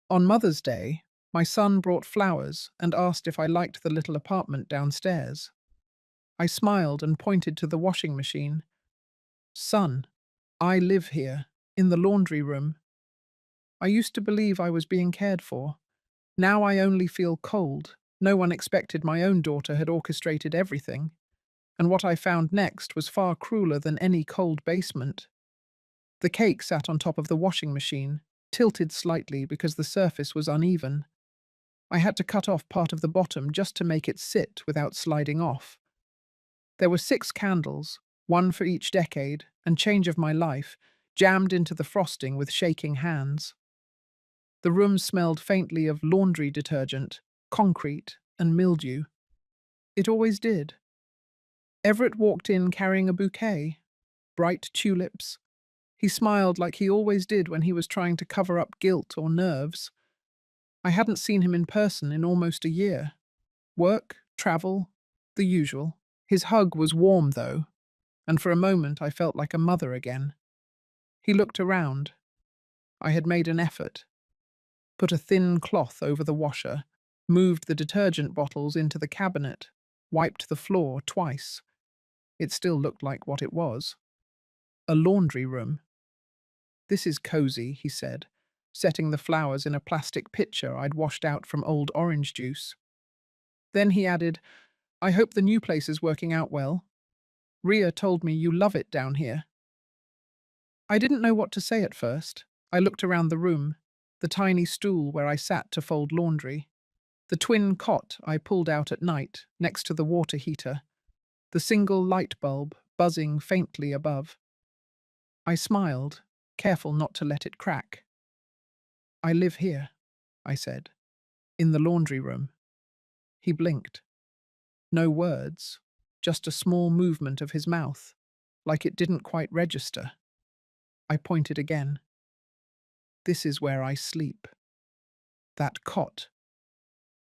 On Mother's Day, my son brought flowers and asked if I liked the little apartment downstairs. I smiled and pointed to the washing machine. Son, I live here, in the laundry room. I used to believe I was being cared for. Now I only feel cold. No one expected my own daughter had orchestrated everything, and what I found next was far crueler than any cold basement. The cake sat on top of the washing machine, tilted slightly because the surface was uneven. I had to cut off part of the bottom just to make it sit without sliding off. There were 6 candles, one for each decade and change of my life, jammed into the frosting with shaking hands. The room smelled faintly of laundry detergent, concrete, and mildew. It always did. Everett walked in carrying a bouquet, bright tulips. He smiled like he always did when he was trying to cover up guilt or nerves. I hadn't seen him in person in almost a year. Work, travel, the usual. His hug was warm, though, and for a moment I felt like a mother again. He looked around. I had made an effort. Put a thin cloth over the washer, moved the detergent bottles into the cabinet, wiped the floor twice. It still looked like what it was. A laundry room. "This is cozy," he said, setting the flowers in a plastic pitcher I'd washed out from old orange juice. Then he added, "I hope the new place is working out well. Ria told me you love it down here." I didn't know what to say at first. I looked around the room, the tiny stool where I sat to fold laundry, the twin cot I pulled out at night next to the water heater, the single light bulb buzzing faintly above. I smiled, careful not to let it crack. "I live here," I said, "in the laundry room." He blinked. No words, just a small movement of his mouth, like it didn't quite register. I pointed again. "This is where I sleep. That cot.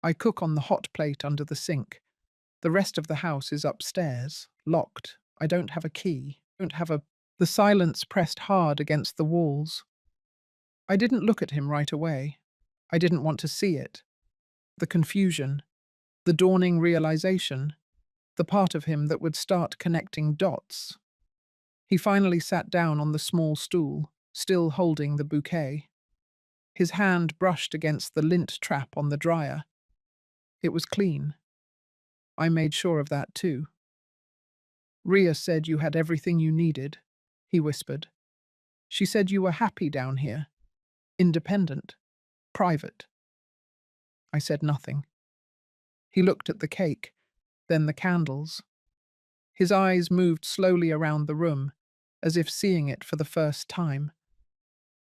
I cook on the hot plate under the sink. The rest of the house is upstairs, locked. I don't have a key. Don't have a..." The silence pressed hard against the walls. I didn't look at him right away. I didn't want to see it. The confusion, the dawning realization, the part of him that would start connecting dots. He finally sat down on the small stool, still holding the bouquet. His hand brushed against the lint trap on the dryer. It was clean. I made sure of that too. "Ria said you had everything you needed," he whispered. "She said you were happy down here. Independent. Private." I said nothing. He looked at the cake, then the candles. His eyes moved slowly around the room, as if seeing it for the first time.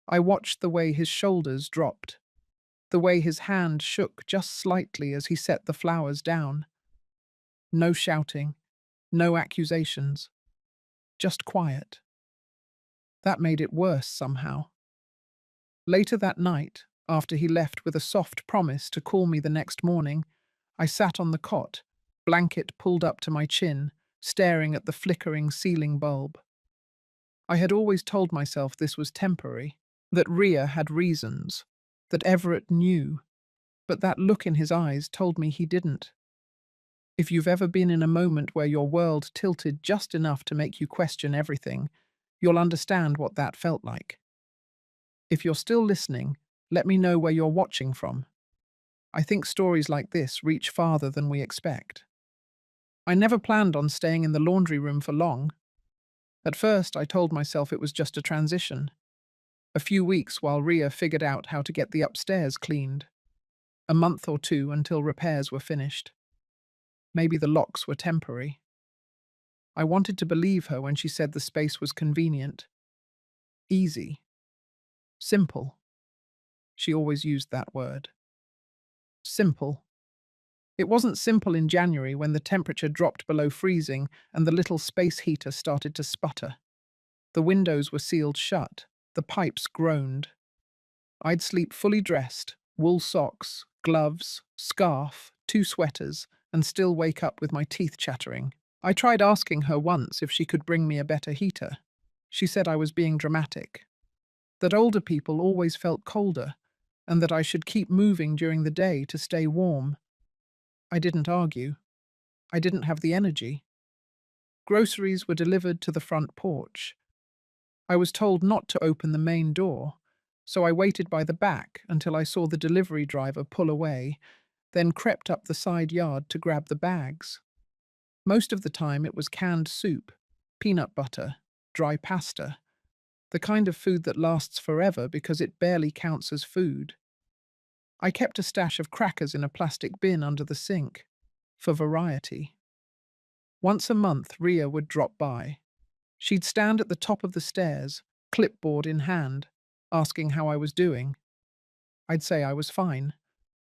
I watched the way his shoulders dropped, the way his hand shook just slightly as he set the flowers down. No shouting, no accusations, just quiet. That made it worse somehow. Later that night, after he left with a soft promise to call me the next morning, I sat on the cot, blanket pulled up to my chin, staring at the flickering ceiling bulb. I had always told myself this was temporary, that Ria had reasons, that Everett knew, but that look in his eyes told me he didn't. If you've ever been in a moment where your world tilted just enough to make you question everything, you'll understand what that felt like. If you're still listening, let me know where you're watching from. I think stories like this reach farther than we expect. I never planned on staying in the laundry room for long. At first, I told myself it was just a transition. A few weeks while Ria figured out how to get the upstairs cleaned. A month or two until repairs were finished. Maybe the locks were temporary. I wanted to believe her when she said the space was convenient. Easy. Simple. She always used that word. Simple. It wasn't simple in January when the temperature dropped below freezing and the little space heater started to sputter. The windows were sealed shut. The pipes groaned. I'd sleep fully dressed, wool socks, gloves, scarf, 2 sweaters, and still wake up with my teeth chattering. I tried asking her once if she could bring me a better heater. She said I was being dramatic. That older people always felt colder, and that I should keep moving during the day to stay warm. I didn't argue. I didn't have the energy. Groceries were delivered to the front porch. I was told not to open the main door, so I waited by the back until I saw the delivery driver pull away, then crept up the side yard to grab the bags. Most of the time it was canned soup, peanut butter, dry pasta, the kind of food that lasts forever because it barely counts as food. I kept a stash of crackers in a plastic bin under the sink, for variety. Once a month, Ria would drop by. She'd stand at the top of the stairs, clipboard in hand, asking how I was doing. I'd say I was fine.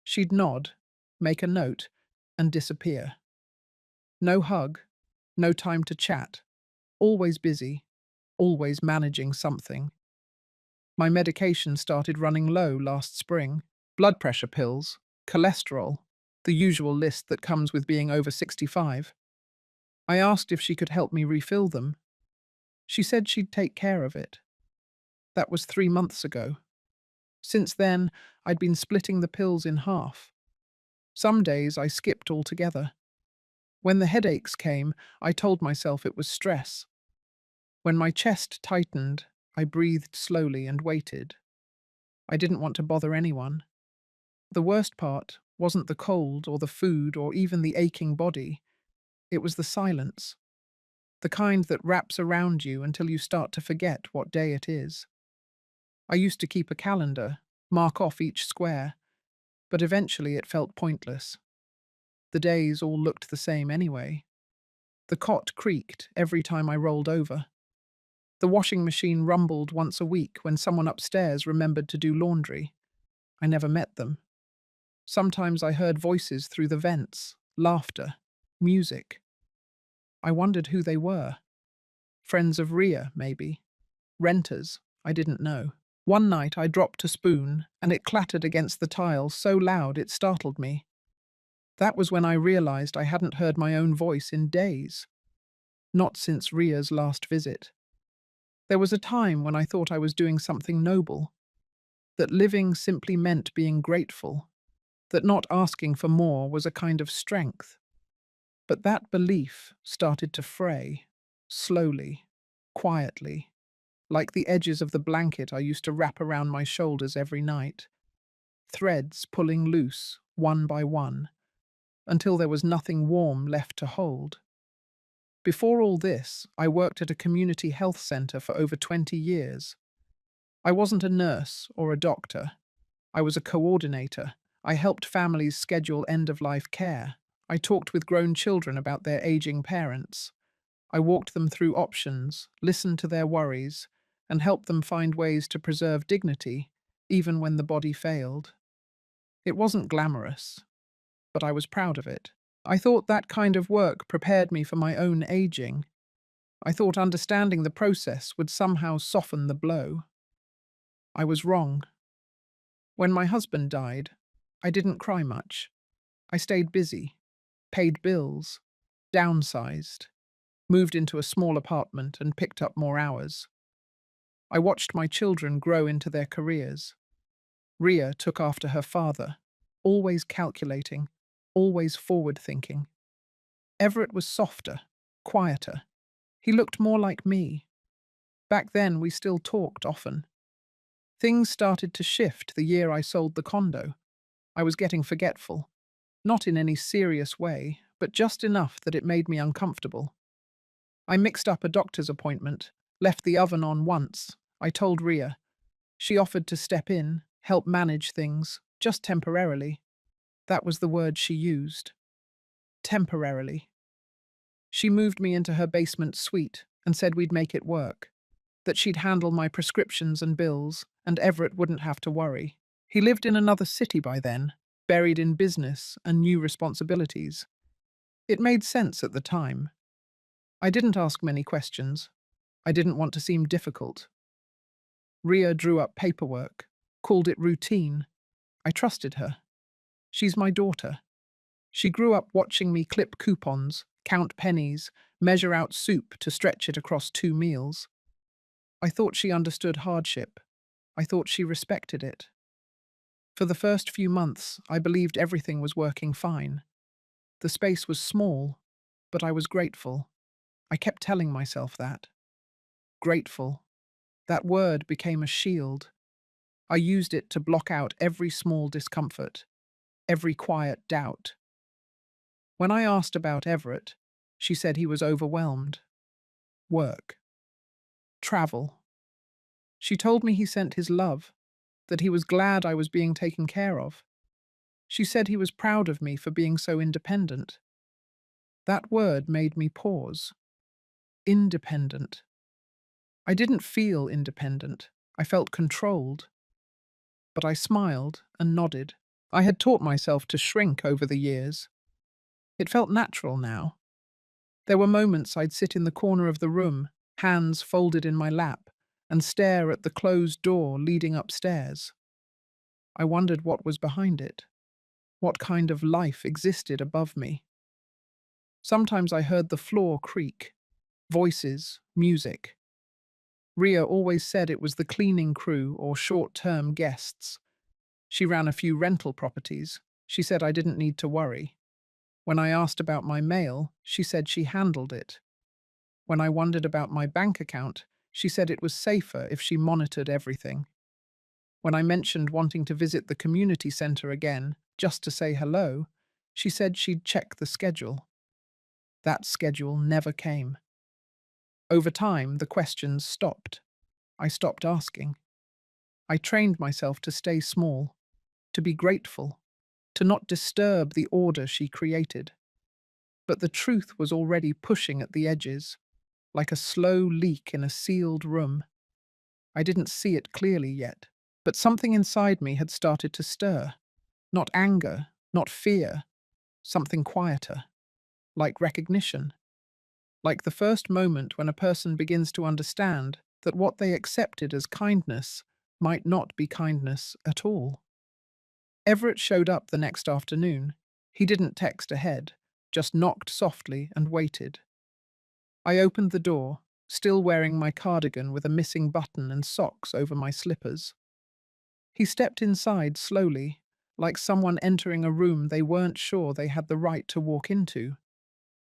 She'd nod, make a note, and disappear. No hug, no time to chat, always busy, always managing something. My medication started running low last spring. Blood pressure pills, cholesterol, the usual list that comes with being over 65. I asked if she could help me refill them. She said she'd take care of it. That was 3 months ago. Since then, I'd been splitting the pills in half. Some days I skipped altogether. When the headaches came, I told myself it was stress. When my chest tightened, I breathed slowly and waited. I didn't want to bother anyone. The worst part wasn't the cold or the food or even the aching body. It was the silence. The kind that wraps around you until you start to forget what day it is. I used to keep a calendar, mark off each square, but eventually it felt pointless. The days all looked the same anyway. The cot creaked every time I rolled over. The washing machine rumbled once a week when someone upstairs remembered to do laundry. I never met them. Sometimes I heard voices through the vents, laughter, music. I wondered who they were. Friends of Ria, maybe. Renters, I didn't know. One night I dropped a spoon, and it clattered against the tile so loud it startled me. That was when I realized I hadn't heard my own voice in days. Not since Ria's last visit. There was a time when I thought I was doing something noble, that living simply meant being grateful, that not asking for more was a kind of strength. But that belief started to fray, slowly, quietly, like the edges of the blanket I used to wrap around my shoulders every night, threads pulling loose, one by one, until there was nothing warm left to hold. Before all this, I worked at a community health centre for over 20 years. I wasn't a nurse or a doctor. I was a coordinator. I helped families schedule end-of-life care. I talked with grown children about their aging parents. I walked them through options, listened to their worries, and helped them find ways to preserve dignity, even when the body failed. It wasn't glamorous, but I was proud of it. I thought that kind of work prepared me for my own aging. I thought understanding the process would somehow soften the blow. I was wrong. When my husband died, I didn't cry much. I stayed busy, paid bills, downsized, moved into a small apartment and picked up more hours. I watched my children grow into their careers. Ria took after her father, always calculating, always forward-thinking. Everett was softer, quieter. He looked more like me. Back then, we still talked often. Things started to shift the year I sold the condo. I was getting forgetful. Not in any serious way, but just enough that it made me uncomfortable. I mixed up a doctor's appointment, left the oven on once. I told Ria. She offered to step in, help manage things, just temporarily. That was the word she used. Temporarily. She moved me into her basement suite and said we'd make it work, that she'd handle my prescriptions and bills, and Everett wouldn't have to worry. He lived in another city by then, buried in business and new responsibilities. It made sense at the time. I didn't ask many questions. I didn't want to seem difficult. Ria drew up paperwork, called it routine. I trusted her. She's my daughter. She grew up watching me clip coupons, count pennies, measure out soup to stretch it across 2 meals. I thought she understood hardship. I thought she respected it. For the first few months, I believed everything was working fine. The space was small, but I was grateful. I kept telling myself that. Grateful. That word became a shield. I used it to block out every small discomfort, every quiet doubt. When I asked about Everett, she said he was overwhelmed. Work. Travel. She told me he sent his love, that he was glad I was being taken care of. She said he was proud of me for being so independent. That word made me pause. Independent. I didn't feel independent. I felt controlled. But I smiled and nodded. I had taught myself to shrink over the years. It felt natural now. There were moments I'd sit in the corner of the room, hands folded in my lap, and stare at the closed door leading upstairs. I wondered what was behind it, what kind of life existed above me. Sometimes I heard the floor creak, voices, music. Ria always said it was the cleaning crew or short-term guests. She ran a few rental properties. She said I didn't need to worry. When I asked about my mail, she said she handled it. When I wondered about my bank account, she said it was safer if she monitored everything. When I mentioned wanting to visit the community centre again, just to say hello, she said she'd check the schedule. That schedule never came. Over time, the questions stopped. I stopped asking. I trained myself to stay small, to be grateful, to not disturb the order she created. But the truth was already pushing at the edges, like a slow leak in a sealed room. I didn't see it clearly yet, but something inside me had started to stir. Not anger, not fear, something quieter, like recognition. Like the first moment when a person begins to understand that what they accepted as kindness might not be kindness at all. Everett showed up the next afternoon. He didn't text ahead, just knocked softly and waited. I opened the door, still wearing my cardigan with a missing button and socks over my slippers. He stepped inside slowly, like someone entering a room they weren't sure they had the right to walk into.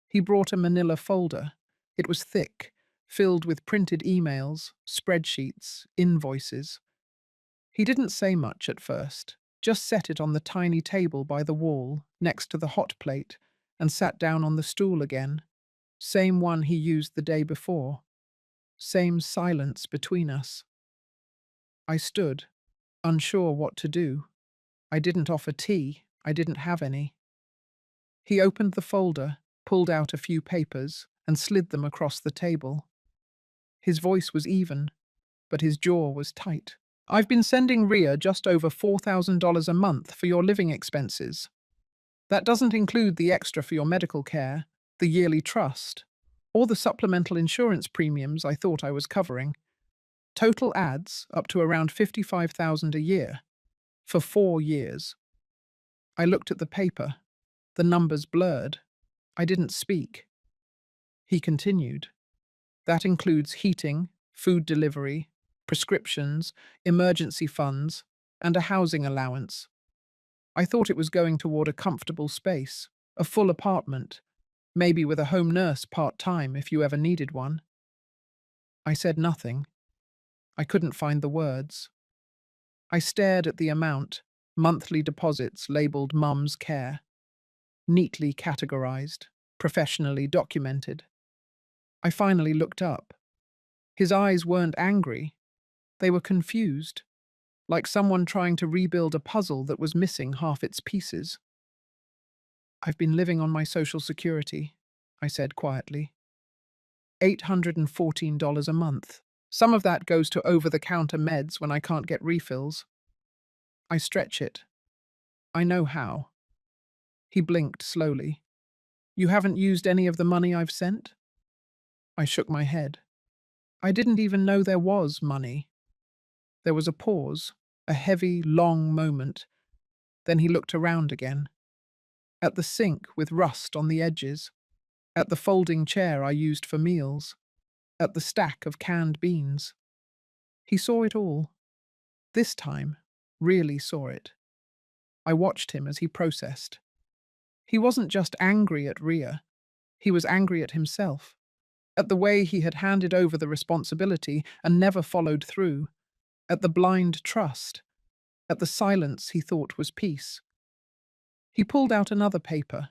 He brought a manila folder. It was thick, filled with printed emails, spreadsheets, invoices. He didn't say much at first, just set it on the tiny table by the wall, next to the hot plate, and sat down on the stool again. Same one he used the day before. Same silence between us. I stood, unsure what to do. I didn't offer tea. I didn't have any. He opened the folder, pulled out a few papers, and slid them across the table. His voice was even, but his jaw was tight. I've been sending Ria just over $4,000 a month for your living expenses. That doesn't include the extra for your medical care, the yearly trust, or the supplemental insurance premiums I thought I was covering. Total adds up to around $55,000 a year, for 4 years. I looked at the paper. The numbers blurred. I didn't speak. He continued. That includes heating, food delivery, prescriptions, emergency funds, and a housing allowance. I thought it was going toward a comfortable space, a full apartment, maybe with a home nurse part-time if you ever needed one. I said nothing. I couldn't find the words. I stared at the amount, monthly deposits labeled Mum's Care, neatly categorized, professionally documented. I finally looked up. His eyes weren't angry. They were confused, like someone trying to rebuild a puzzle that was missing half its pieces. I've been living on my Social Security, I said quietly. $814 a month. Some of that goes to over-the-counter meds when I can't get refills. I stretch it. I know how. He blinked slowly. You haven't used any of the money I've sent? I shook my head. I didn't even know there was money. There was a pause, a heavy, long moment. Then he looked around again. At the sink with rust on the edges. At the folding chair I used for meals. At the stack of canned beans. He saw it all. This time, really saw it. I watched him as he processed. He wasn't just angry at Ria, he was angry at himself, at the way he had handed over the responsibility and never followed through, at the blind trust, at the silence he thought was peace. He pulled out another paper,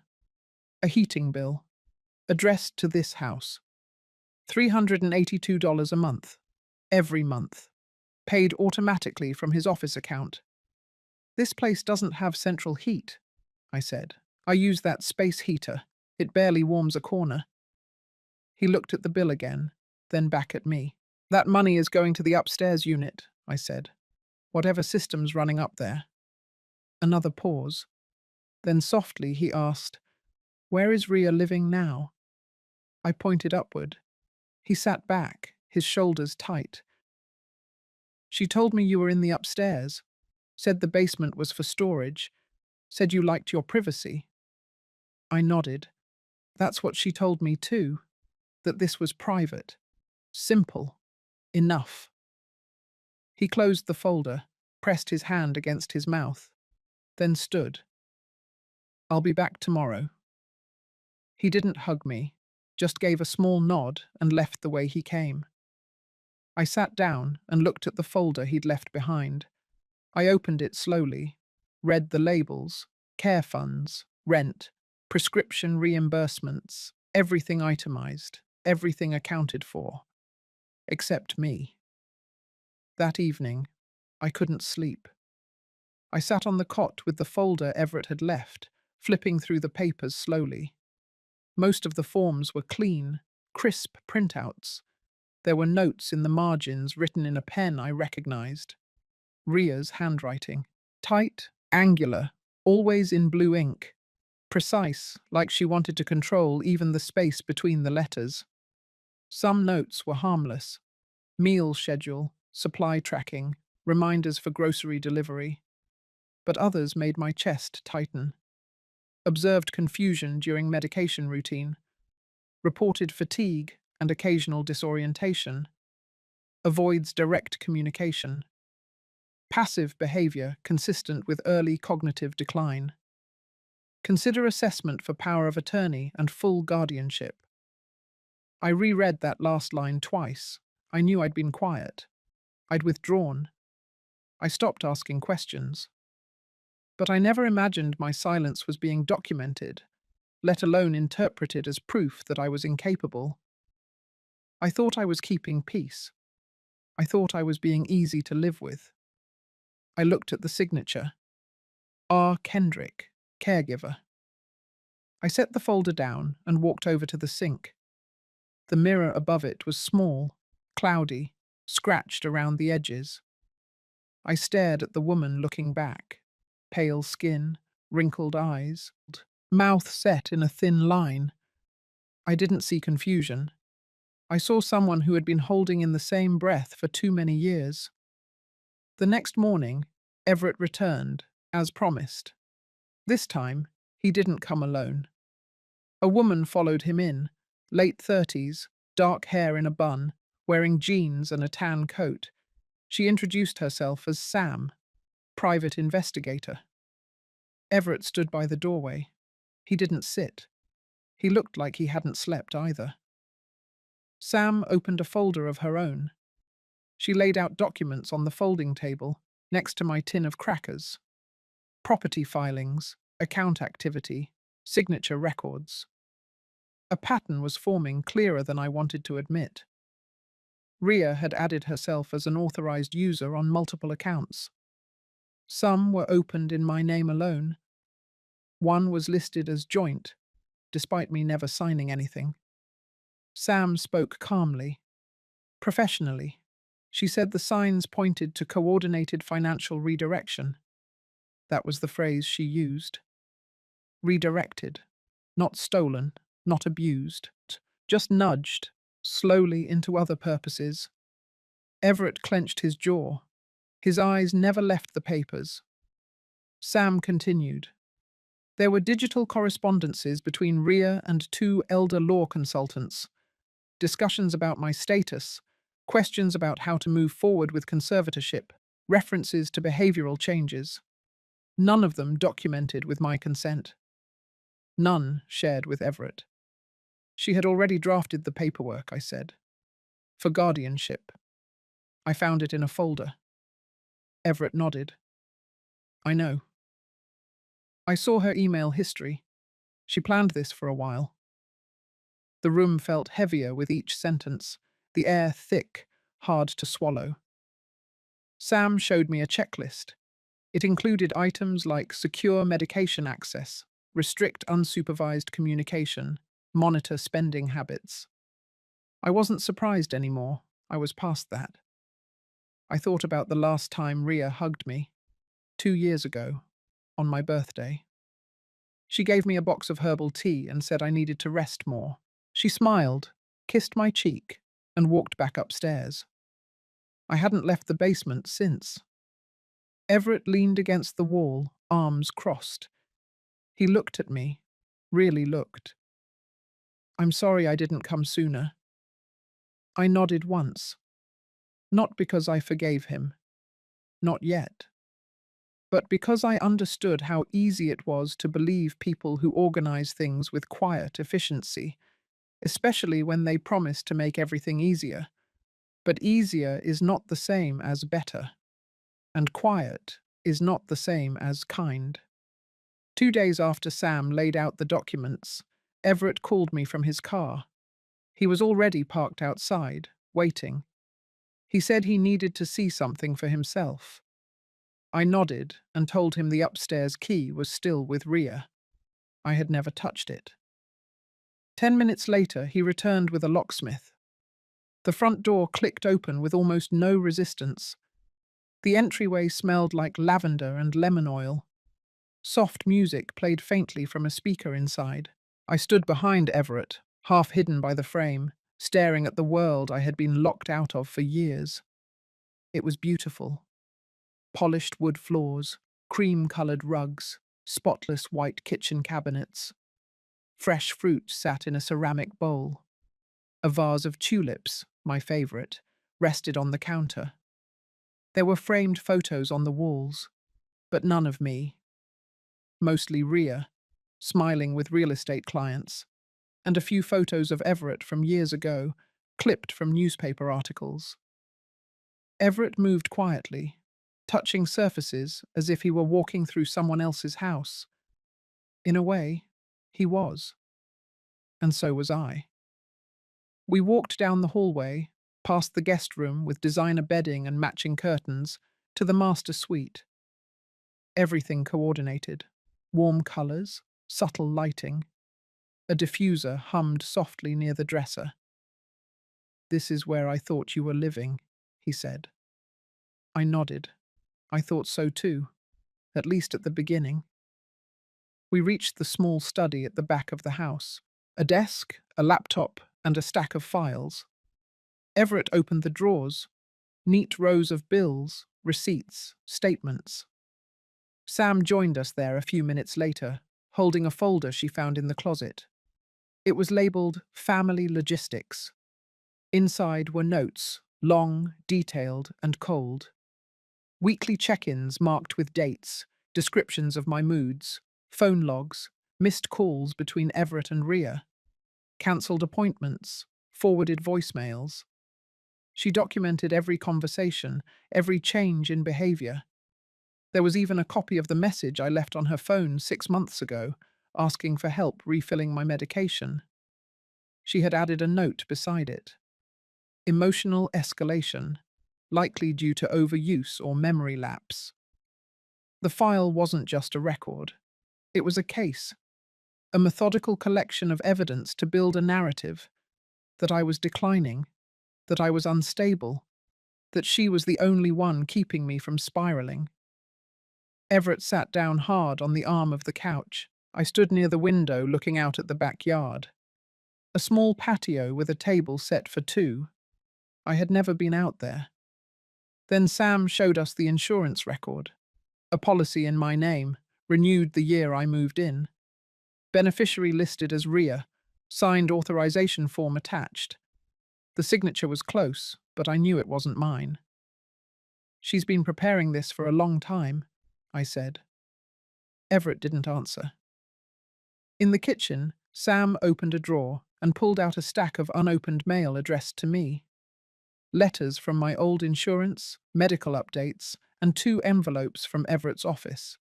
a heating bill, addressed to this house. $382 a month, every month, paid automatically from his office account. This place doesn't have central heat, I said. I use that space heater. It barely warms a corner. He looked at the bill again, then back at me. That money is going to the upstairs unit, I said. Whatever system's running up there. Another pause. Then softly he asked, "Where is Ria living now?" I pointed upward. He sat back, his shoulders tight. "She told me you were in the upstairs, said the basement was for storage, said you liked your privacy." I nodded. That's what she told me too, that this was private, simple, enough. He closed the folder, pressed his hand against his mouth, then stood. "I'll be back tomorrow." He didn't hug me, just gave a small nod and left the way he came. I sat down and looked at the folder he'd left behind. I opened it slowly, read the labels, care funds, rent, prescription reimbursements, everything itemized, everything accounted for, except me. That evening, I couldn't sleep. I sat on the cot with the folder Everett had left, flipping through the papers slowly. Most of the forms were clean, crisp printouts. There were notes in the margins written in a pen I recognized. Ria's handwriting. Tight, angular, always in blue ink. Precise, like she wanted to control even the space between the letters. Some notes were harmless. Meal schedule, supply tracking, reminders for grocery delivery. But others made my chest tighten. Observed confusion during medication routine. Reported fatigue and occasional disorientation. Avoids direct communication. Passive behavior consistent with early cognitive decline. Consider assessment for power of attorney and full guardianship. I reread that last line twice. I knew I'd been quiet. I'd withdrawn. I stopped asking questions. But I never imagined my silence was being documented, let alone interpreted as proof that I was incapable. I thought I was keeping peace. I thought I was being easy to live with. I looked at the signature. R. Kendrick, caregiver. I set the folder down and walked over to the sink. The mirror above it was small, cloudy, scratched around the edges. I stared at the woman looking back. Pale skin, wrinkled eyes, mouth set in a thin line. I didn't see confusion. I saw someone who had been holding in the same breath for too many years. The next morning, Everett returned, as promised. This time, he didn't come alone. A woman followed him in, late 30s, dark hair in a bun, wearing jeans and a tan coat. She introduced herself as Sam, private investigator. Everett stood by the doorway. He didn't sit. He looked like he hadn't slept either. Sam opened a folder of her own. She laid out documents on the folding table, next to my tin of crackers. Property filings, account activity, signature records. A pattern was forming clearer than I wanted to admit. Ria had added herself as an authorized user on multiple accounts. Some were opened in my name alone. One was listed as joint, despite me never signing anything. Sam spoke calmly, professionally. She said the signs pointed to coordinated financial redirection. That was the phrase she used. Redirected, not stolen, not abused, just nudged, slowly into other purposes. Everett clenched his jaw. His eyes never left the papers. Sam continued. There were digital correspondences between Ria and two elder law consultants, discussions about my status, questions about how to move forward with conservatorship, references to behavioral changes. None of them documented with my consent. None shared with Everett. She had already drafted the paperwork, I said. For guardianship. I found it in a folder. Everett nodded. I know. I saw her email history. She planned this for a while. The room felt heavier with each sentence, the air thick, hard to swallow. Sam showed me a checklist. It included items like secure medication access, restrict unsupervised communication, monitor spending habits. I wasn't surprised anymore. I was past that. I thought about the last time Ria hugged me, 2 years ago, on my birthday. She gave me a box of herbal tea and said I needed to rest more. She smiled, kissed my cheek, and walked back upstairs. I hadn't left the basement since. Everett leaned against the wall, arms crossed. He looked at me, really looked. I'm sorry I didn't come sooner. I nodded once. Not because I forgave him. Not yet. But because I understood how easy it was to believe people who organize things with quiet efficiency, especially when they promise to make everything easier. But easier is not the same as better, and quiet is not the same as kind. 2 days after Sam laid out the documents, Everett called me from his car. He was already parked outside, waiting. He said he needed to see something for himself. I nodded and told him the upstairs key was still with Ria. I had never touched it. 10 minutes later, he returned with a locksmith. The front door clicked open with almost no resistance. The entryway smelled like lavender and lemon oil. Soft music played faintly from a speaker inside. I stood behind Everett, half hidden by the frame, staring at the world I had been locked out of for years. It was beautiful. Polished wood floors, cream-coloured rugs, spotless white kitchen cabinets. Fresh fruit sat in a ceramic bowl. A vase of tulips, my favourite, rested on the counter. There were framed photos on the walls, but none of me. Mostly Ria, smiling with real estate clients, and a few photos of Everett from years ago, clipped from newspaper articles. Everett moved quietly, touching surfaces as if he were walking through someone else's house. In a way, he was. And so was I. We walked down the hallway, past the guest room with designer bedding and matching curtains, to the master suite. Everything coordinated. Warm colours, subtle lighting. A diffuser hummed softly near the dresser. "This is where I thought you were living," he said. I nodded. I thought so too, at least at the beginning. We reached the small study at the back of the house. A desk, a laptop, and a stack of files. Everett opened the drawers. Neat rows of bills, receipts, statements. Sam joined us there a few minutes later, holding a folder she found in the closet. It was labelled Family Logistics. Inside were notes, long, detailed, and cold. Weekly check-ins marked with dates, descriptions of my moods, phone logs, missed calls between Everett and Ria, cancelled appointments, forwarded voicemails. She documented every conversation, every change in behaviour. There was even a copy of the message I left on her phone 6 months ago, asking for help refilling my medication. She had added a note beside it. Emotional escalation, likely due to overuse or memory lapse. The file wasn't just a record. It was a case, a methodical collection of evidence to build a narrative that I was declining, that I was unstable, that she was the only one keeping me from spiraling. Everett sat down hard on the arm of the couch. I stood near the window looking out at the backyard. A small patio with a table set for two. I had never been out there. Then Sam showed us the insurance record. A policy in my name, renewed the year I moved in. Beneficiary listed as Ria, signed authorization form attached. The signature was close, but I knew it wasn't mine. "She's been preparing this for a long time," I said. Everett didn't answer. In the kitchen, Sam opened a drawer and pulled out a stack of unopened mail addressed to me. Letters from my old insurance, medical updates, and 2 envelopes from Everett's office.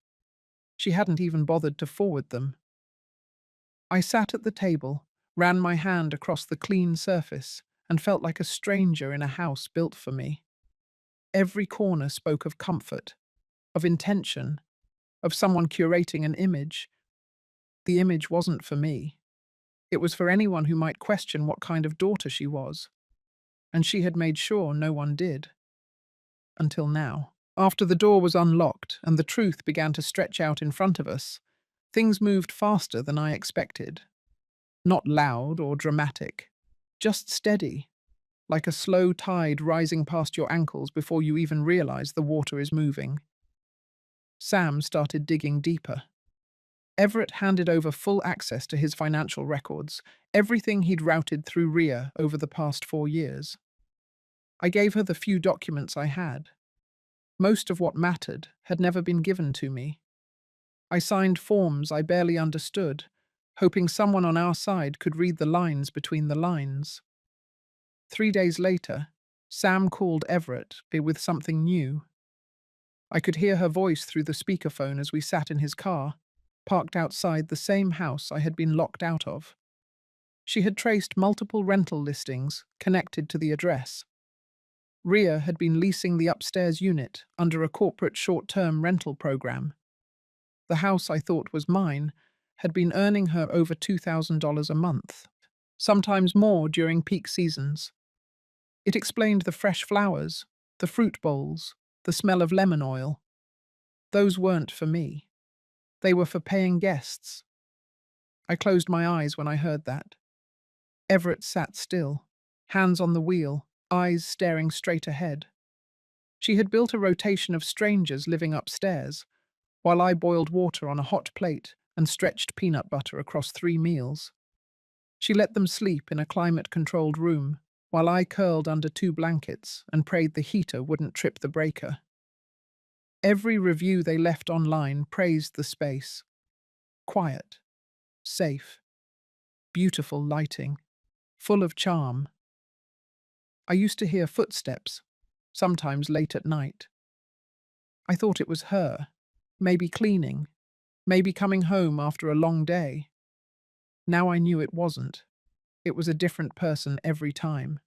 She hadn't even bothered to forward them. I sat at the table, ran my hand across the clean surface, and felt like a stranger in a house built for me. Every corner spoke of comfort, of intention, of someone curating an image. The image wasn't for me. It was for anyone who might question what kind of daughter she was, and she had made sure no one did. Until now. After the door was unlocked and the truth began to stretch out in front of us, things moved faster than I expected. Not loud or dramatic, just steady, like a slow tide rising past your ankles before you even realize the water is moving. Sam started digging deeper. Everett handed over full access to his financial records, everything he'd routed through RIA over the past 4 years. I gave her the few documents I had. Most of what mattered had never been given to me. I signed forms I barely understood, hoping someone on our side could read the lines between the lines. 3 days later, Sam called Everett with something new. I could hear her voice through the speakerphone as we sat in his car, parked outside the same house I had been locked out of. She had traced multiple rental listings connected to the address. RIA had been leasing the upstairs unit under a corporate short-term rental program. The house I thought was mine had been earning her over $2,000 a month, sometimes more during peak seasons. It explained the fresh flowers, the fruit bowls, the smell of lemon oil. Those weren't for me. They were for paying guests. I closed my eyes when I heard that. Everett sat still, hands on the wheel, eyes staring straight ahead. She had built a rotation of strangers living upstairs, while I boiled water on a hot plate and stretched peanut butter across 3 meals. She let them sleep in a climate-controlled room, while I curled under 2 blankets and prayed the heater wouldn't trip the breaker. Every review they left online praised the space. Quiet, safe, beautiful lighting, full of charm. I used to hear footsteps, sometimes late at night. I thought it was her, maybe cleaning, maybe coming home after a long day. Now I knew it wasn't. It was a different person every time.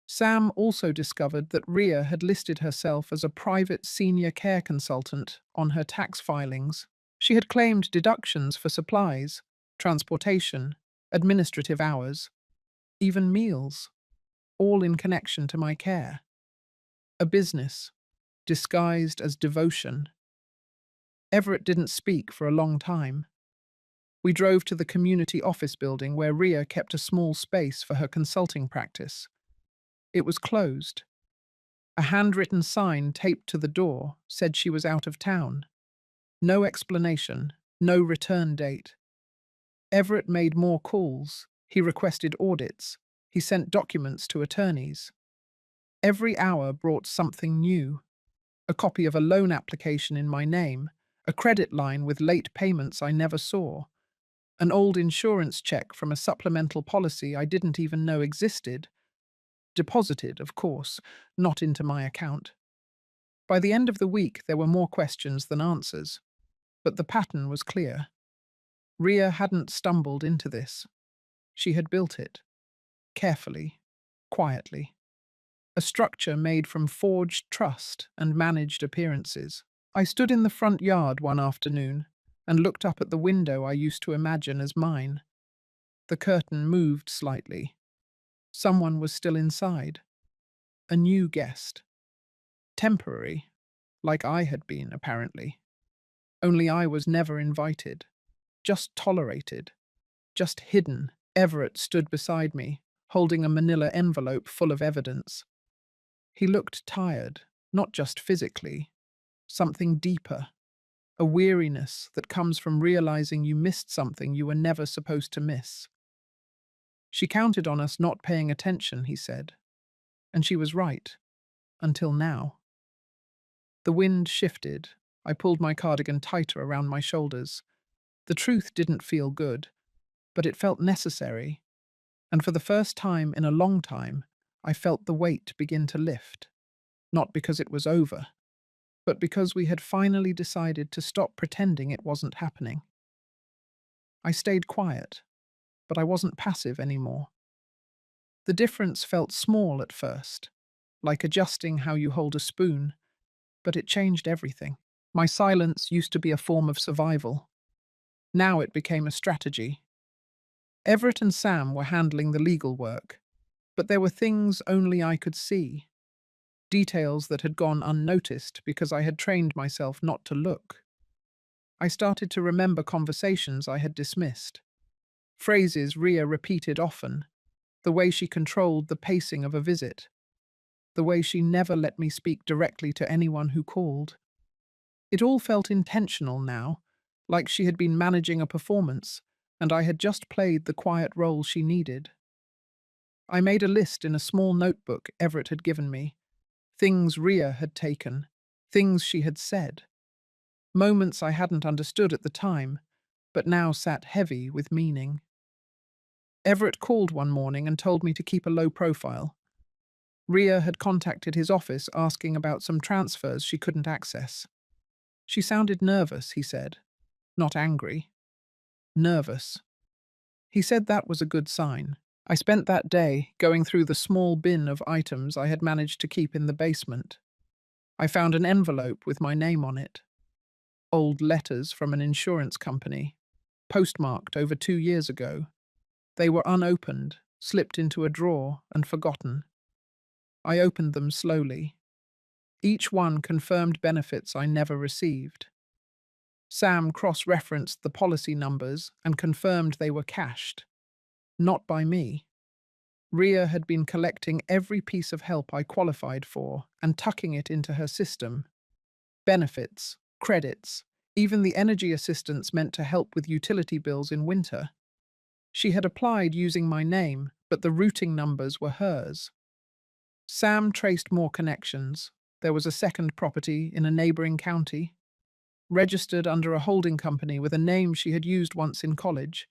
Sam also discovered that RIA had listed herself as a private senior care consultant on her tax filings. She had claimed deductions for supplies, transportation, administrative hours, even meals, all in connection to my care. A business, disguised as devotion. Everett didn't speak for a long time. We drove to the community office building where RIA kept a small space for her consulting practice. It was closed. A handwritten sign taped to the door said she was out of town. No explanation, no return date. Everett made more calls. He requested audits. He sent documents to attorneys. Every hour brought something new. A copy of a loan application in my name, a credit line with late payments I never saw, an old insurance check from a supplemental policy I didn't even know existed, deposited, of course, not into my account. By the end of the week, there were more questions than answers, but the pattern was clear. RIA hadn't stumbled into this. She had built it, carefully, quietly. A structure made from forged trust and managed appearances. I stood in the front yard one afternoon and looked up at the window I used to imagine as mine. The curtain moved slightly. Someone was still inside. A new guest. Temporary, like I had been, apparently. Only I was never invited. Just tolerated. Just hidden. Everett stood beside me, holding a manila envelope full of evidence. He looked tired, not just physically. Something deeper. A weariness that comes from realizing you missed something you were never supposed to miss. She counted on us not paying attention, he said. And she was right. Until now. The wind shifted. I pulled my cardigan tighter around my shoulders. The truth didn't feel good, but it felt necessary, and for the first time in a long time, I felt the weight begin to lift. Not because it was over, but because we had finally decided to stop pretending it wasn't happening. I stayed quiet, but I wasn't passive anymore. The difference felt small at first, like adjusting how you hold a spoon, but it changed everything. My silence used to be a form of survival. Now it became a strategy. Everett and Sam were handling the legal work, but there were things only I could see, details that had gone unnoticed because I had trained myself not to look. I started to remember conversations I had dismissed, phrases Ria repeated often, the way she controlled the pacing of a visit, the way she never let me speak directly to anyone who called. It all felt intentional now, like she had been managing a performance, and I had just played the quiet role she needed. I made a list in a small notebook Everett had given me, things Ria had taken, things she had said, moments I hadn't understood at the time, but now sat heavy with meaning. Everett called one morning and told me to keep a low profile. Ria had contacted his office asking about some transfers she couldn't access. She sounded nervous, he said. Not angry. Nervous. He said that was a good sign. I spent that day going through the small bin of items I had managed to keep in the basement. I found an envelope with my name on it. Old letters from an insurance company, postmarked over 2 years ago. They were unopened, slipped into a drawer, and forgotten. I opened them slowly. Each one confirmed benefits I never received. Sam cross-referenced the policy numbers and confirmed they were cashed. Not by me. Ria had been collecting every piece of help I qualified for and tucking it into her system. Benefits, credits, even the energy assistance meant to help with utility bills in winter. She had applied using my name, but the routing numbers were hers. Sam traced more connections. There was a second property in a neighboring county, registered under a holding company with a name she had used once in college.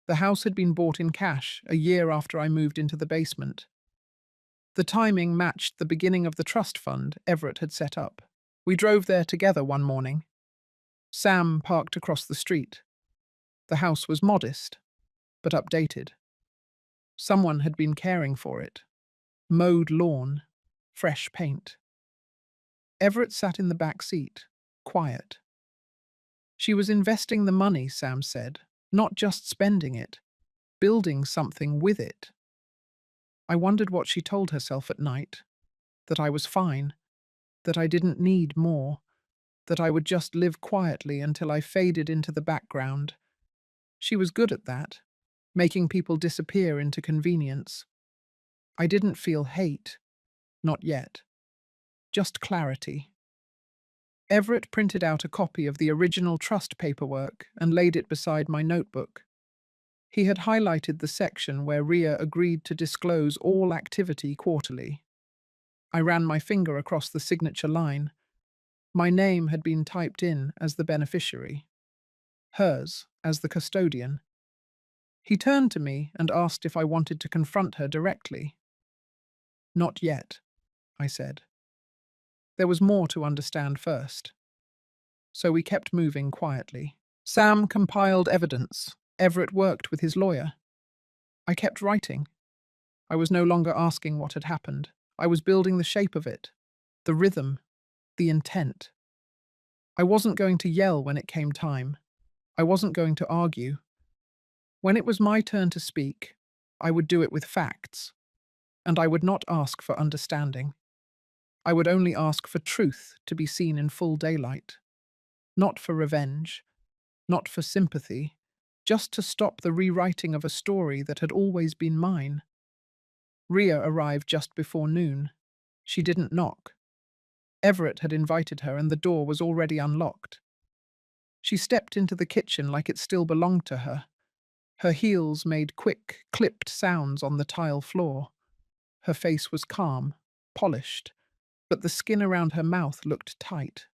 The house had been bought in cash a year after I moved into the basement. The timing matched the beginning of the trust fund Everett had set up. We drove there together one morning. Sam parked across the street. The house was modest, but updated. Someone had been caring for it. Mowed lawn, fresh paint. Everett sat in the back seat, quiet. She was investing the money, Sam said, not just spending it, building something with it. I wondered what she told herself at night, that I was fine, that I didn't need more, that I would just live quietly until I faded into the background. She was good at that, making people disappear into convenience. I didn't feel hate, not yet, just clarity. Everett printed out a copy of the original trust paperwork and laid it beside my notebook. He had highlighted the section where Ria agreed to disclose all activity quarterly. I ran my finger across the signature line. My name had been typed in as the beneficiary, hers as the custodian. He turned to me and asked if I wanted to confront her directly. Not yet, I said. There was more to understand first. So we kept moving quietly. Sam compiled evidence. Everett worked with his lawyer. I kept writing. I was no longer asking what had happened. I was building the shape of it, the rhythm, the intent. I wasn't going to yell when it came time. I wasn't going to argue. When it was my turn to speak, I would do it with facts, and I would not ask for understanding. I would only ask for truth to be seen in full daylight. Not for revenge, not for sympathy, just to stop the rewriting of a story that had always been mine. Ria arrived just before noon. She didn't knock. Everett had invited her and the door was already unlocked. She stepped into the kitchen like it still belonged to her. Her heels made quick, clipped sounds on the tile floor. Her face was calm, polished, but the skin around her mouth looked tight.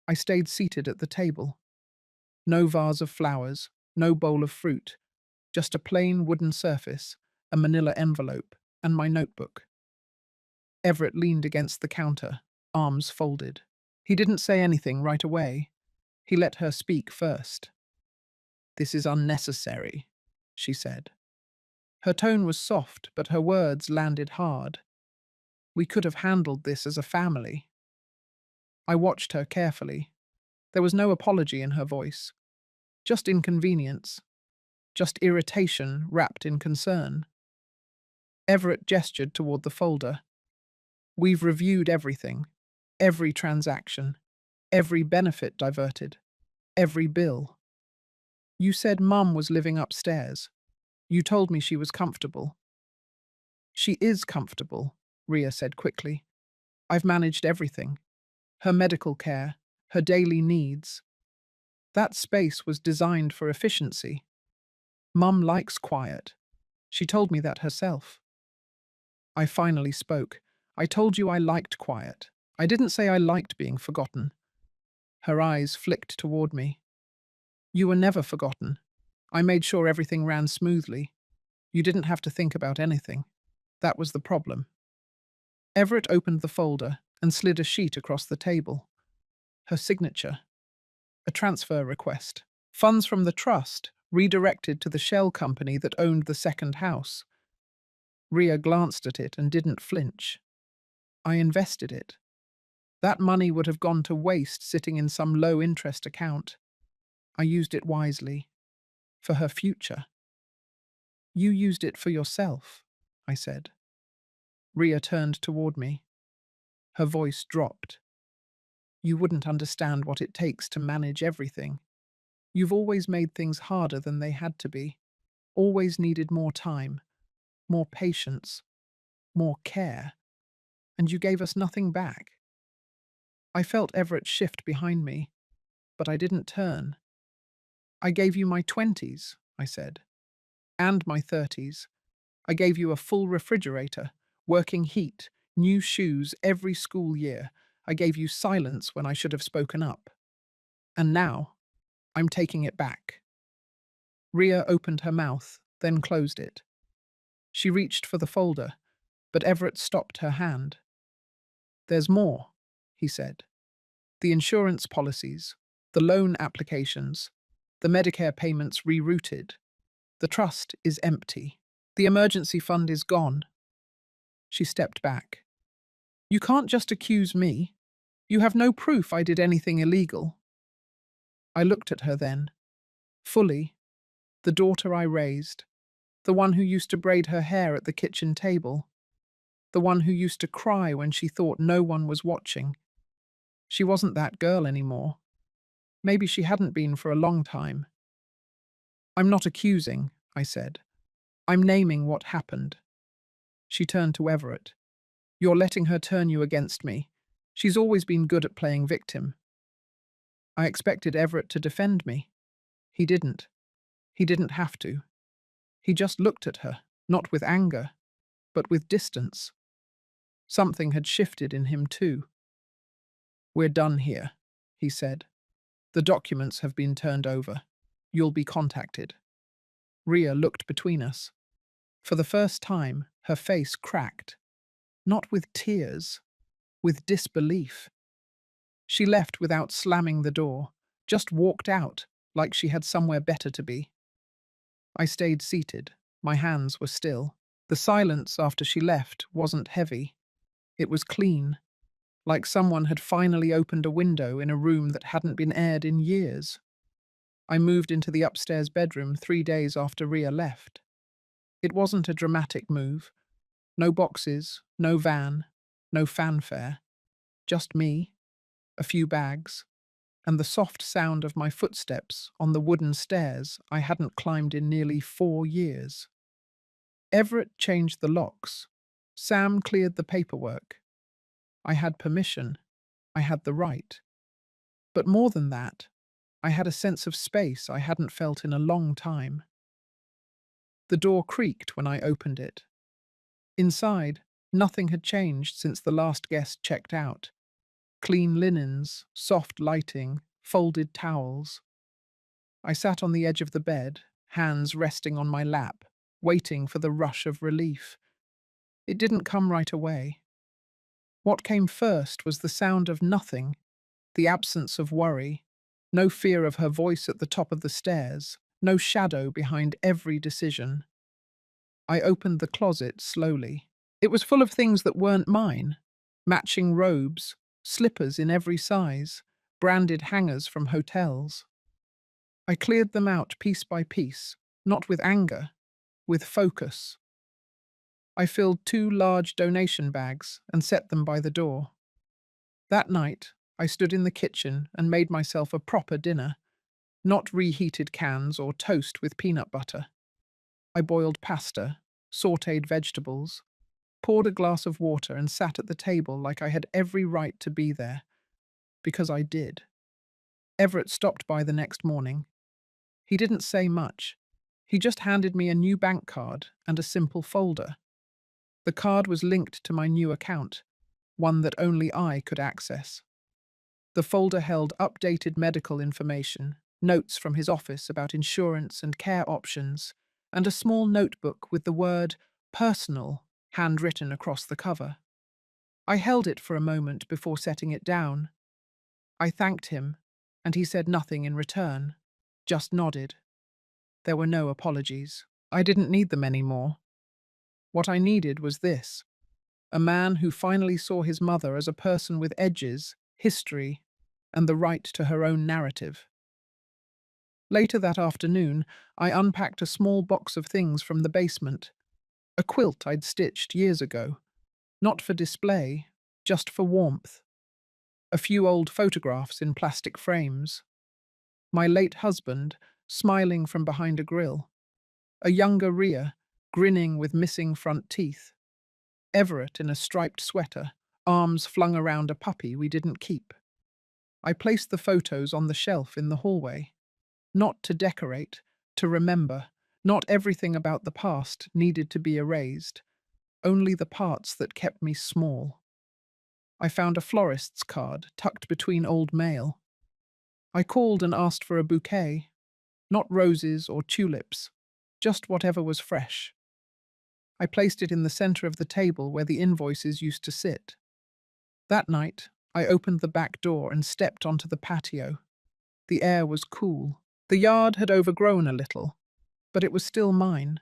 I stayed seated at the table. No vase of flowers, no bowl of fruit, just a plain wooden surface, a manila envelope, and my notebook. Everett leaned against the counter, arms folded. He didn't say anything right away. He let her speak first. "This is unnecessary," she said. Her tone was soft, but her words landed hard. "We could have handled this as a family." I watched her carefully. There was no apology in her voice, just inconvenience, just irritation wrapped in concern. Everett gestured toward the folder. "We've reviewed everything, every transaction, every benefit diverted, every bill. You said Mum was living upstairs. You told me she was comfortable." "She is comfortable," Ria said quickly. "I've managed everything. Her medical care, her daily needs. That space was designed for efficiency. Mum likes quiet. She told me that herself." I finally spoke. "I told you I liked quiet. I didn't say I liked being forgotten." Her eyes flicked toward me. "You were never forgotten. I made sure everything ran smoothly. You didn't have to think about anything. That was the problem." Everett opened the folder and slid a sheet across the table. Her signature. A transfer request. Funds from the trust redirected to the shell company that owned the second house. Ria glanced at it and didn't flinch. "I invested it. That money would have gone to waste sitting in some low-interest account. I used it wisely. For her future." "You used it for yourself," I said. Ria turned toward me. Her voice dropped. "You wouldn't understand what it takes to manage everything. You've always made things harder than they had to be. Always needed more time, more patience, more care. And you gave us nothing back." I felt Everett shift behind me, but I didn't turn. "I gave you my 20s, I said. "And my 30s. I gave you a full refrigerator, working heat, new shoes every school year. I gave you silence when I should have spoken up. And now, I'm taking it back." Ria opened her mouth, then closed it. She reached for the folder, but Everett stopped her hand. "There's more," he said. "The insurance policies, the loan applications, the Medicare payments rerouted. The trust is empty. The emergency fund is gone." She stepped back. "You can't just accuse me. You have no proof I did anything illegal." I looked at her then, fully, the daughter I raised, the one who used to braid her hair at the kitchen table, the one who used to cry when she thought no one was watching. She wasn't that girl anymore. Maybe she hadn't been for a long time. "I'm not accusing," I said. "I'm naming what happened." She turned to Everett. "You're letting her turn you against me. She's always been good at playing victim." I expected Everett to defend me. He didn't. He didn't have to. He just looked at her, not with anger, but with distance. Something had shifted in him too. "We're done here," he said. "The documents have been turned over. You'll be contacted." Ria looked between us. For the first time, her face cracked. Not with tears, with disbelief. She left without slamming the door, just walked out like she had somewhere better to be. I stayed seated. My hands were still. The silence after she left wasn't heavy. It was clean, like someone had finally opened a window in a room that hadn't been aired in years. I moved into the upstairs bedroom 3 days after Ria left. It wasn't a dramatic move. No boxes, no van, no fanfare. Just me, a few bags, and the soft sound of my footsteps on the wooden stairs I hadn't climbed in nearly 4 years. Everett changed the locks. Sam cleared the paperwork. I had permission. I had the right. But more than that, I had a sense of space I hadn't felt in a long time. The door creaked when I opened it. Inside, nothing had changed since the last guest checked out. clean linens, soft lighting, folded towels. I sat on the edge of the bed, hands resting on my lap, waiting for the rush of relief. It didn't come right away. What came first was the sound of nothing, the absence of worry, no fear of her voice at the top of the stairs, no shadow behind every decision. I opened the closet slowly. It was full of things that weren't mine: matching robes, slippers in every size, branded hangers from hotels. I cleared them out piece by piece, not with anger, with focus. I filled 2 large donation bags and set them by the door. That night, I stood in the kitchen and made myself a proper dinner, not reheated cans or toast with peanut butter. I boiled pasta, sautéed vegetables, poured a glass of water and sat at the table like I had every right to be there, because I did. Everett stopped by the next morning. He didn't say much. He just handed me a new bank card and a simple folder. The card was linked to my new account, one that only I could access. The folder held updated medical information, notes from his office about insurance and care options, and a small notebook with the word "personal" handwritten across the cover. I held it for a moment before setting it down. I thanked him, and he said nothing in return, just nodded. There were no apologies. I didn't need them anymore. What I needed was this: a man who finally saw his mother as a person with edges, history, and the right to her own narrative. Later that afternoon, I unpacked a small box of things from the basement. A quilt I'd stitched years ago, not for display, just for warmth. A few old photographs in plastic frames. My late husband, smiling from behind a grill. A younger Rhea, grinning with missing front teeth. Everett in a striped sweater, arms flung around a puppy we didn't keep. I placed the photos on the shelf in the hallway. Not to decorate, to remember. Not everything about the past needed to be erased, only the parts that kept me small. I found a florist's card tucked between old mail. I called and asked for a bouquet, not roses or tulips, just whatever was fresh. I placed it in the center of the table where the invoices used to sit. That night, I opened the back door and stepped onto the patio. The air was cool. The yard had overgrown a little, but it was still mine.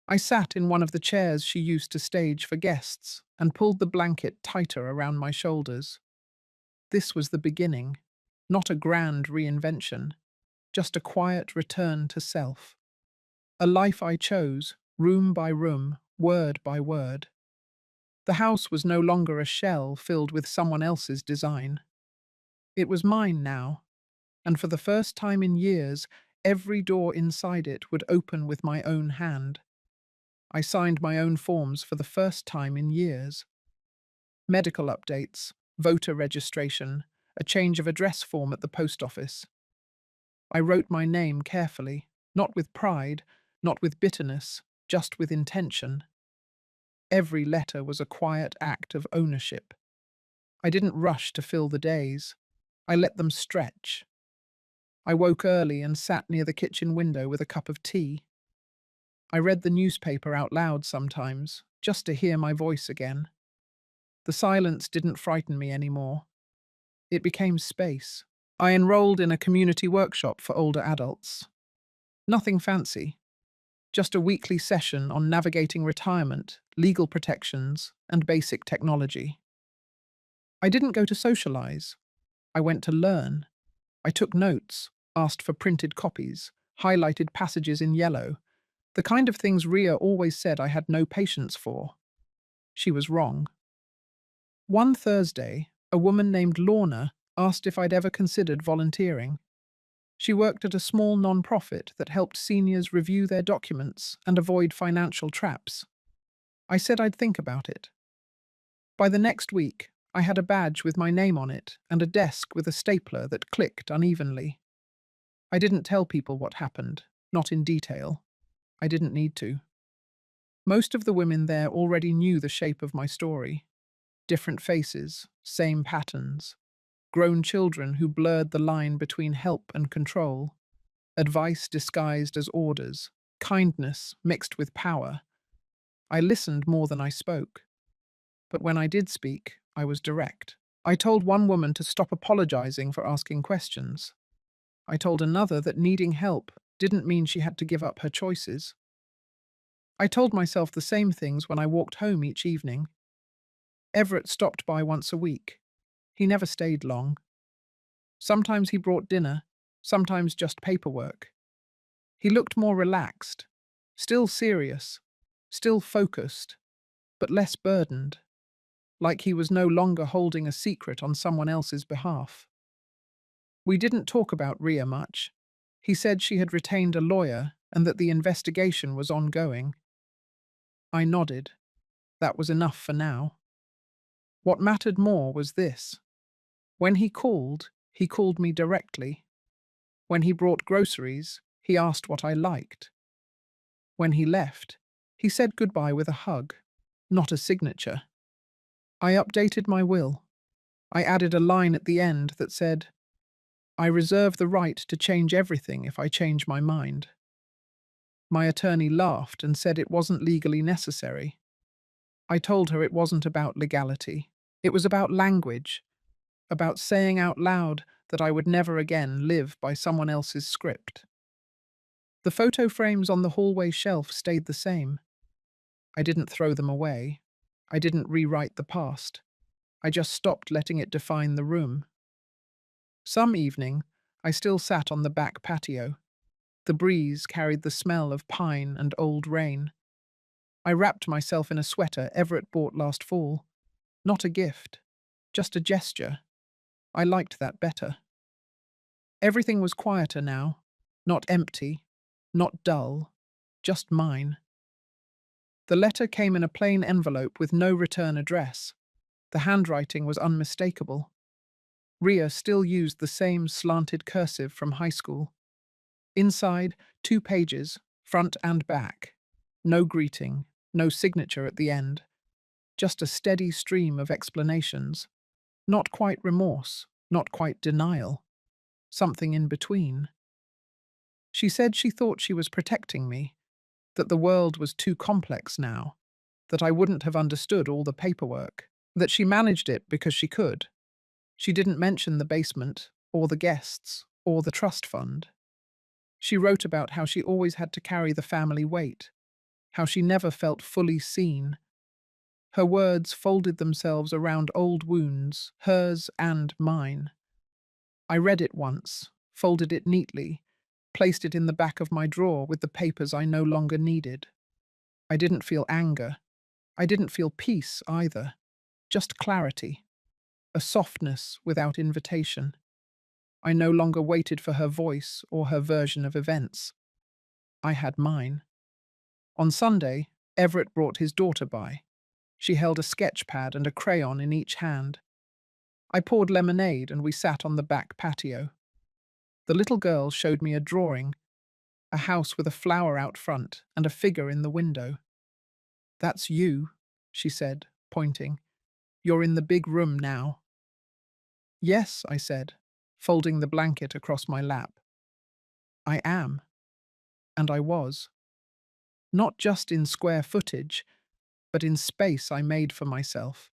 I sat in one of the chairs she used to stage for guests and pulled the blanket tighter around my shoulders. This was the beginning, not a grand reinvention, just a quiet return to self. A life I chose, room by room, word by word. The house was no longer a shell filled with someone else's design. It was mine now, and for the first time in years, every door inside it would open with my own hand. I signed my own forms for the first time in years. Medical updates, voter registration, a change of address form at the post office. I wrote my name carefully, not with pride, not with bitterness, just with intention. Every letter was a quiet act of ownership. I didn't rush to fill the days. I let them stretch. I woke early and sat near the kitchen window with a cup of tea. I read the newspaper out loud sometimes, just to hear my voice again. The silence didn't frighten me anymore. It became space. I enrolled in a community workshop for older adults. Nothing fancy, just a weekly session on navigating retirement, legal protections, and basic technology. I didn't go to socialize. I went to learn. I took notes, asked for printed copies, highlighted passages in yellow, the kind of things Ria always said I had no patience for. She was wrong. One Thursday, a woman named Lorna asked if I'd ever considered volunteering. She worked at a small non-profit that helped seniors review their documents and avoid financial traps. I said I'd think about it. By the next week, I had a badge with my name on it and a desk with a stapler that clicked unevenly. I didn't tell people what happened, not in detail. I didn't need to. Most of the women there already knew the shape of my story. Different faces, same patterns. Grown children who blurred the line between help and control. Advice disguised as orders. Kindness mixed with power. I listened more than I spoke. But when I did speak, I was direct. I told one woman to stop apologizing for asking questions. I told another that needing help didn't mean she had to give up her choices. I told myself the same things when I walked home each evening. Everett stopped by once a week. He never stayed long. Sometimes he brought dinner, sometimes just paperwork. He looked more relaxed, still serious, still focused, but less burdened, like he was no longer holding a secret on someone else's behalf. We didn't talk about Ria much. He said she had retained a lawyer and that the investigation was ongoing. I nodded. That was enough for now. What mattered more was this. When he called me directly. When he brought groceries, he asked what I liked. When he left, he said goodbye with a hug, not a signature. I updated my will. I added a line at the end that said, I reserve the right to change everything if I change my mind. My attorney laughed and said it wasn't legally necessary. I told her it wasn't about legality. It was about language, about saying out loud that I would never again live by someone else's script. The photo frames on the hallway shelf stayed the same. I didn't throw them away. I didn't rewrite the past. I just stopped letting it define the room. Some evening, I still sat on the back patio. The breeze carried the smell of pine and old rain. I wrapped myself in a sweater Everett bought last fall. Not a gift, just a gesture. I liked that better. Everything was quieter now, not empty, not dull, just mine. The letter came in a plain envelope with no return address. The handwriting was unmistakable. Ria still used the same slanted cursive from high school. Inside, 2 pages, front and back. No greeting, no signature at the end. Just a steady stream of explanations. Not quite remorse, not quite denial. Something in between. She said she thought she was protecting me, that the world was too complex now, that I wouldn't have understood all the paperwork, that she managed it because she could. She didn't mention the basement, or the guests, or the trust fund. She wrote about how she always had to carry the family weight, how she never felt fully seen. Her words folded themselves around old wounds, hers and mine. I read it once, folded it neatly, placed it in the back of my drawer with the papers I no longer needed. I didn't feel anger. I didn't feel peace either. Just clarity. A softness without invitation. I no longer waited for her voice or her version of events. I had mine. On Sunday, Everett brought his daughter by. She held a sketch pad and a crayon in each hand. I poured lemonade and we sat on the back patio. The little girl showed me a drawing, a house with a flower out front and a figure in the window. That's you, she said, pointing. You're in the big room now. Yes, I said, folding the blanket across my lap. I am. And I was. Not just in square footage, but in space I made for myself,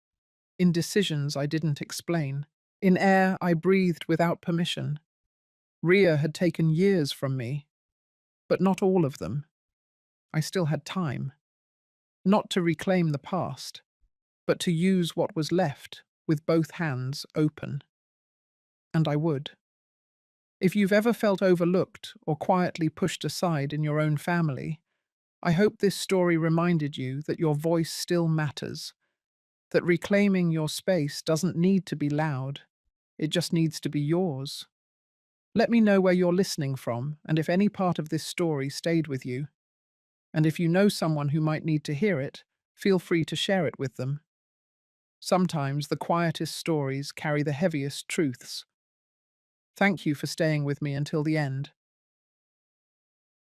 in decisions I didn't explain, in air I breathed without permission. Ria had taken years from me, but not all of them. I still had time. Not to reclaim the past, but to use what was left with both hands open. And I would. If you've ever felt overlooked or quietly pushed aside in your own family, I hope this story reminded you that your voice still matters, that reclaiming your space doesn't need to be loud, it just needs to be yours. Let me know where you're listening from and if any part of this story stayed with you. And if you know someone who might need to hear it, feel free to share it with them. Sometimes the quietest stories carry the heaviest truths. Thank you for staying with me until the end.